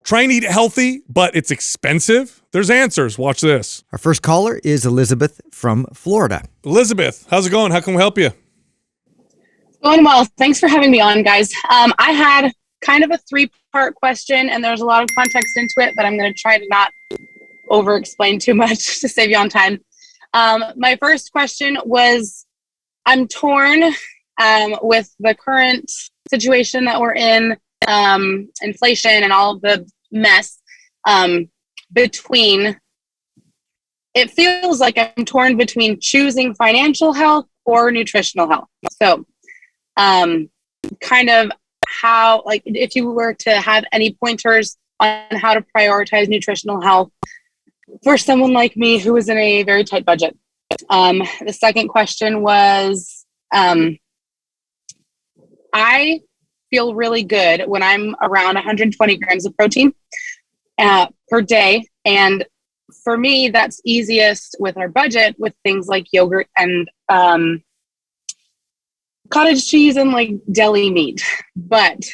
Try and eat healthy, but it's expensive. There's answers. Watch this. Our first caller is Elizabeth from Florida. Elizabeth, how's it going? How can we help you? Going well. Thanks for having me on, guys. I had kind of a 3-part question, and there's a lot of context into it, but I'm going to try to not over-explain too much to save you on time. My first question was, I'm torn with the current situation that we're in, inflation and all of the mess it feels like I'm torn between choosing financial health or nutritional health. So kind of how, like, if you were to have any pointers on how to prioritize nutritional health for someone like me who is in a very tight budget. The second question was, I feel really good when I'm around 120 grams of protein per day. And for me, that's easiest with our budget with things like yogurt and cottage cheese and like deli meat. But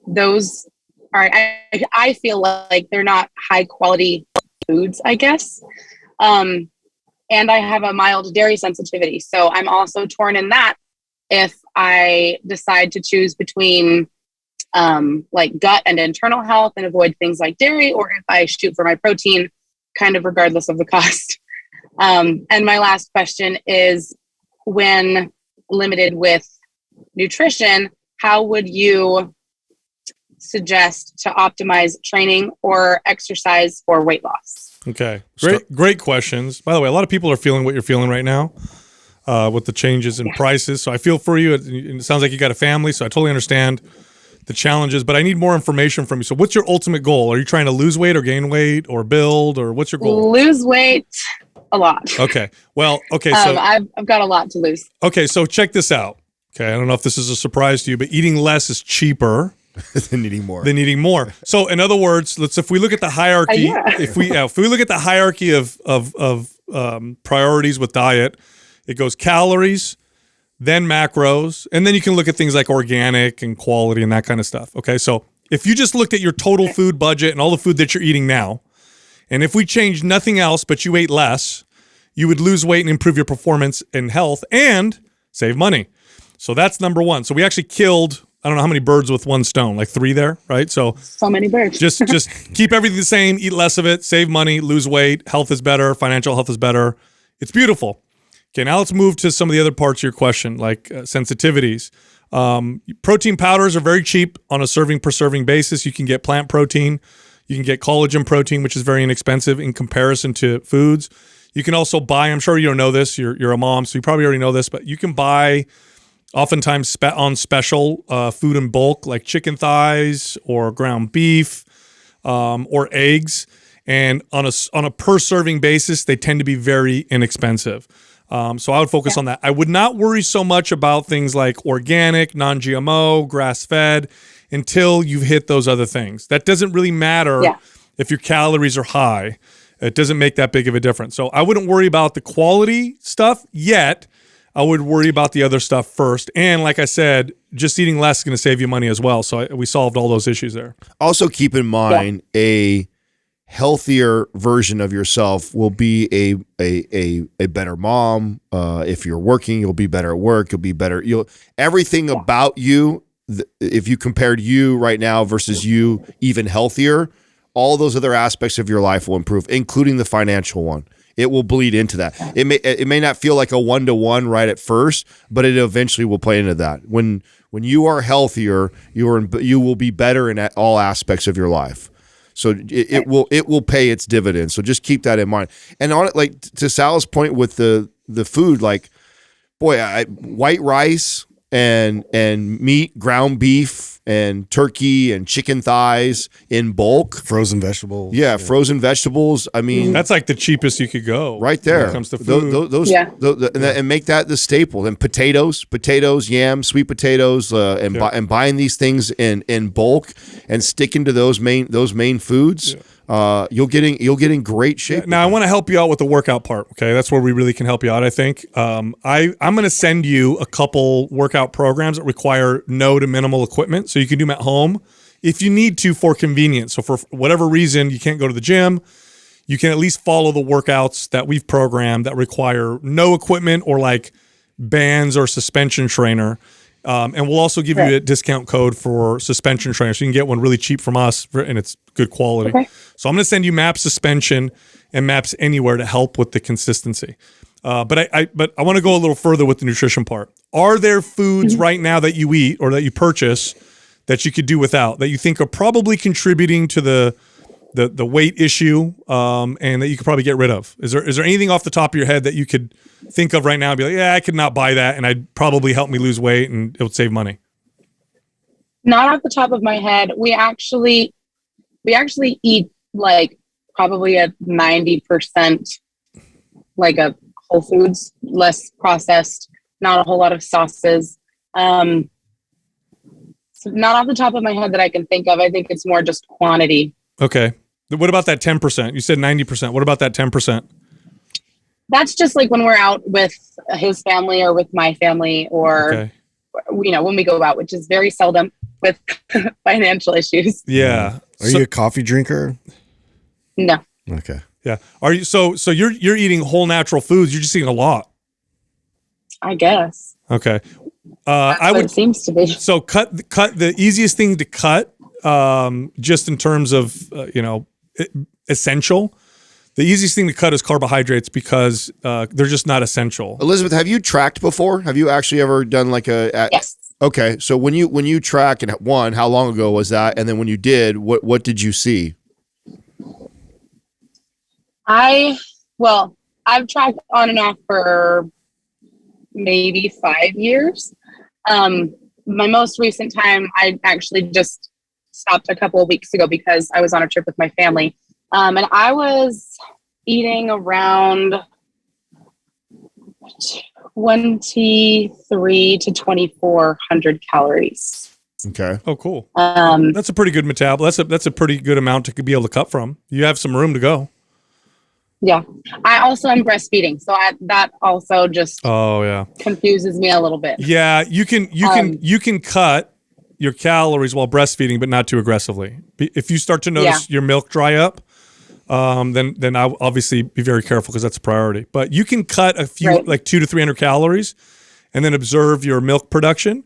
those are, I feel like they're not high quality foods, I guess. And I have a mild dairy sensitivity. So I'm also torn in that if I decide to choose between like gut and internal health and avoid things like dairy, or if I shoot for my protein, kind of regardless of the cost. And my last question is, when limited with nutrition, how would you suggest to optimize training or exercise for weight loss? Okay. Great questions. By the way, a lot of people are feeling what you're feeling right now with the changes in prices. So I feel for you. It sounds like you got a family, so I totally understand the challenges, but I need more information from you. So what's your ultimate goal? Are you trying to lose weight or gain weight or build, or what's your goal? Lose weight a lot. Okay. Well, okay. So I've got a lot to lose. Okay. So check this out. Okay. I don't know if this is a surprise to you, but eating less is cheaper than eating more. So in other words, if we look at the hierarchy, if we look at the hierarchy of priorities with diet, it goes calories, then macros, and then you can look at things like organic and quality and that kind of stuff. Okay. So if you just looked at your total food budget and all the food that you're eating now, and if we changed nothing else, but you ate less, you would lose weight and improve your performance and health and save money. So that's number one. So we actually killed, I don't know how many birds with one stone, like 3 there, right? So many birds. just keep everything the same, eat less of it, save money, lose weight, health is better, financial health is better. It's beautiful. Okay, now let's move to some of the other parts of your question, like sensitivities. Protein powders are very cheap on a serving per serving basis. You can get plant protein. You can get collagen protein, which is very inexpensive in comparison to foods. You can also buy, I'm sure you don't know this, you're a mom, so you probably already know this, but you can buy oftentimes on special food in bulk, like chicken thighs or ground beef or eggs. And on a per serving basis, they tend to be very inexpensive. So I would focus on that. I would not worry so much about things like organic, non-GMO, grass-fed until you've hit those other things. That doesn't really matter if your calories are high. It doesn't make that big of a difference. So I wouldn't worry about the quality stuff yet. I would worry about the other stuff first. And like I said, just eating less is going to save you money as well. So we solved all those issues there. Also keep in mind a healthier version of yourself will be a better mom. If you're working, you'll be better at work. You'll be better. Everything about you, if you compared you right now versus you even healthier, all those other aspects of your life will improve, including the financial one. It will bleed into that. It may not feel like a 1-to-1 right at first, but it eventually will play into that. When you are healthier, you will be better in all aspects of your life. So it will pay its dividends. So just keep that in mind. And on it, like to Sal's point with the food, like white rice and meat, ground beef and turkey and chicken thighs in bulk, frozen vegetables. Yeah, frozen vegetables. I mean, that's like the cheapest you could go right there when it comes to food. And make that the staple. And potatoes, yams, sweet potatoes, and buying these things in bulk and sticking to those main foods. You'll get in great shape. Now I want to help you out with the workout part. Okay, that's where we really can help you out. I think I'm going to send you a couple workout programs that require no to minimal equipment, so you can do them at home if you need to for convenience. So for whatever reason you can't go to the gym, you can at least follow the workouts that we've programmed that require no equipment or like bands or suspension trainer. And we'll also give you a discount code for suspension trainer. So you can get one really cheap from us and it's good quality. Okay. So I'm going to send you MAPS Suspension and MAPS Anywhere to help with the consistency. But I want to go a little further with the nutrition part. Are there foods right now that you eat or that you purchase that you could do without, that you think are probably contributing to the weight issue, and that you could probably get rid of? Is there anything off the top of your head that you could think of right now and be like, yeah, I could not buy that and I'd probably help me lose weight and it would save money? Not off the top of my head. We actually eat like probably a 90% like a whole foods, less processed, not a whole lot of sauces. So not off the top of my head that I can think of. I think it's more just quantity. Okay. What about that 10%? You said 90%. What about that 10%? That's just like when we're out with his family or with my family or, Okay. when we go out, which is very seldom with financial issues. Yeah. Are you a coffee drinker? No. Okay. Yeah. Are you so you're eating whole natural foods, you're just eating a lot. I guess. Okay. That's I what would it seems to be. so cut the easiest thing to cut, just in terms of essential. The easiest thing to cut is carbohydrates because they're just not essential. Elizabeth, have you tracked before? Have you actually ever done like Yes. Okay, so when you track, and one, how long ago was that? And then when you did, what did you see? I've tracked on and off for maybe 5 years. My most recent time, I actually just stopped a couple of weeks ago because I was on a trip with my family. And I was eating around 23 to 2,400 calories. Okay. Oh, cool. Um, That's a pretty good metabolism. That's a pretty good amount to be able to cut from. You have some room to go. yeah. I also am breastfeeding. So that also just Oh yeah. confuses me a little bit. Yeah, you can cut your calories while breastfeeding, but not too aggressively. If you start to notice your milk dry up, then I'll obviously be very careful because that's a priority. But you can cut a few, like 200 to 300 calories, and then observe your milk production.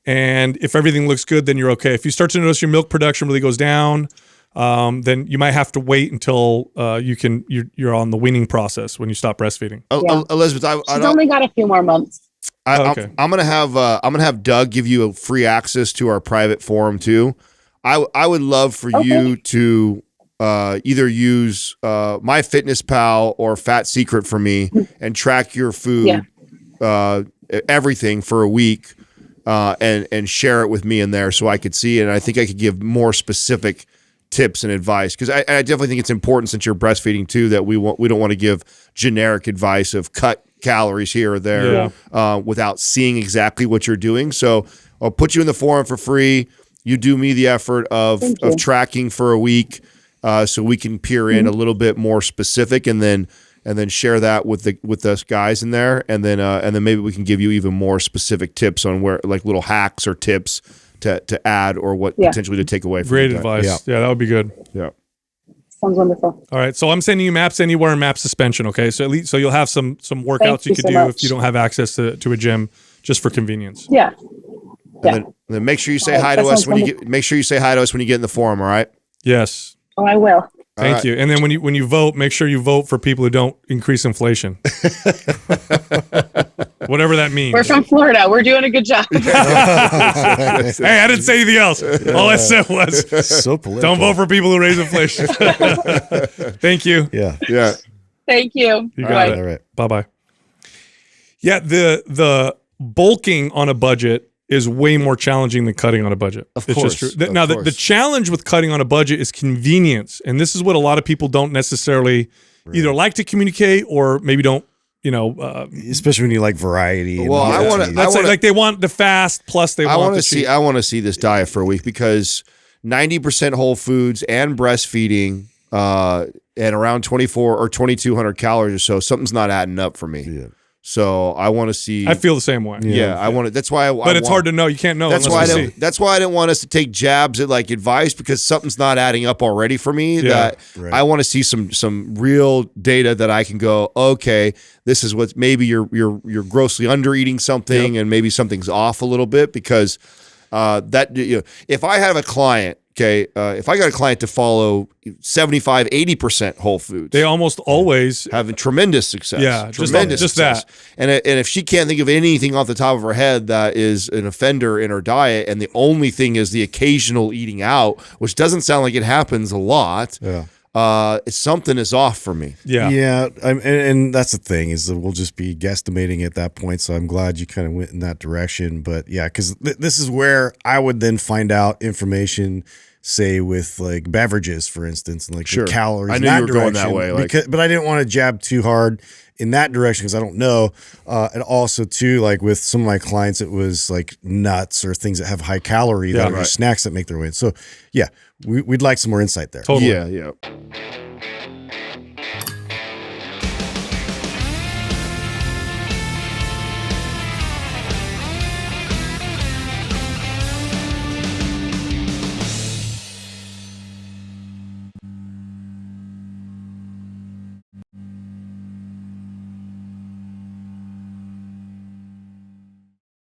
And if everything looks good, then you're okay. If you start to notice your milk production really goes down, then you might have to wait until you're on the weaning process when you stop breastfeeding. Elizabeth, She's only got a few more months. Okay. I'm gonna have Doug give you a free access to our private forum too. I would love for you to either use MyFitnessPal or Fat Secret for me and track your food, everything for a week, and share it with me in there so I could see it. And I think I could give more specific tips and advice because I definitely think it's important since you're breastfeeding too that we don't want to give generic advice of cut calories here or there without seeing exactly what you're doing. So I'll put you in the forum for free. You do me the effort of tracking for a week, so we can peer in a little bit more specific, and then share that with us guys in there, and then maybe we can give you even more specific tips on where, like little hacks or tips to add or what potentially to take away from Great that. advice. Yeah, that would be good. Yeah. Sounds wonderful. All right, so I'm sending you MAPS Anywhere and MAPS Suspension. Okay, so at least you'll have some workouts Thank you you could so do much. if you don't have access to a gym, just for convenience. Yeah. And then make sure you say All hi right, to that us sounds make sure you say hi to us when you get in the forum. All right. Yes. Oh, I will. Thank right. you. And then when you vote, make sure you vote for people who don't increase inflation. Whatever that means. We're from Florida. We're doing a good job. Hey, I didn't say anything else. All I said was So political. don't vote for people who raise inflation. Thank you. Yeah. Yeah. Thank you. You All got right. it. All right. Bye-bye. Yeah, the bulking on a budget is way more challenging than cutting on a budget. Of It's course, just true. of Now, the course. challenge with cutting on a budget is convenience. And this is what a lot of people don't necessarily either like to communicate or maybe don't, Especially when you like variety. Well, I wanna- want let's say, like they want the fast plus they I want want the to see. cheap. I want to see this diet for a week because 90% whole foods and breastfeeding, and around 24 or 2,200 calories or so. Something's not adding up for me. Yeah. So I want to see. I feel the same way. Yeah, I want to. That's why. But it's hard to know. You can't know. That's why. unless you see. That's why I didn't want us to take jabs at like advice because something's not adding up already for me. Yeah, that I want to see some real data that I can go. Okay, this is what maybe you're grossly under eating something, and maybe something's off a little bit because that if I have a client. Okay, if I got a client to follow 75, 80% whole foods, They almost always having tremendous success. Yeah, tremendous just success. that. And if she can't think of anything off the top of her head that is an offender in her diet, and the only thing is the occasional eating out, which doesn't sound like it happens a lot, something is off for me. Yeah. And that's the thing is that we'll just be guesstimating at that point. So I'm glad you kind of went in that direction. But yeah, because this is where I would then find out information, say with like beverages, for instance, and like Sure. the calories. I in knew that you were going that direction, way, like- but I didn't want to jab too hard in that direction because I don't know. And also too, like with some of my clients, it was like nuts or things that have high calorie that are right. snacks that make their way in. So yeah, we'd like some more insight there. Totally. Yeah.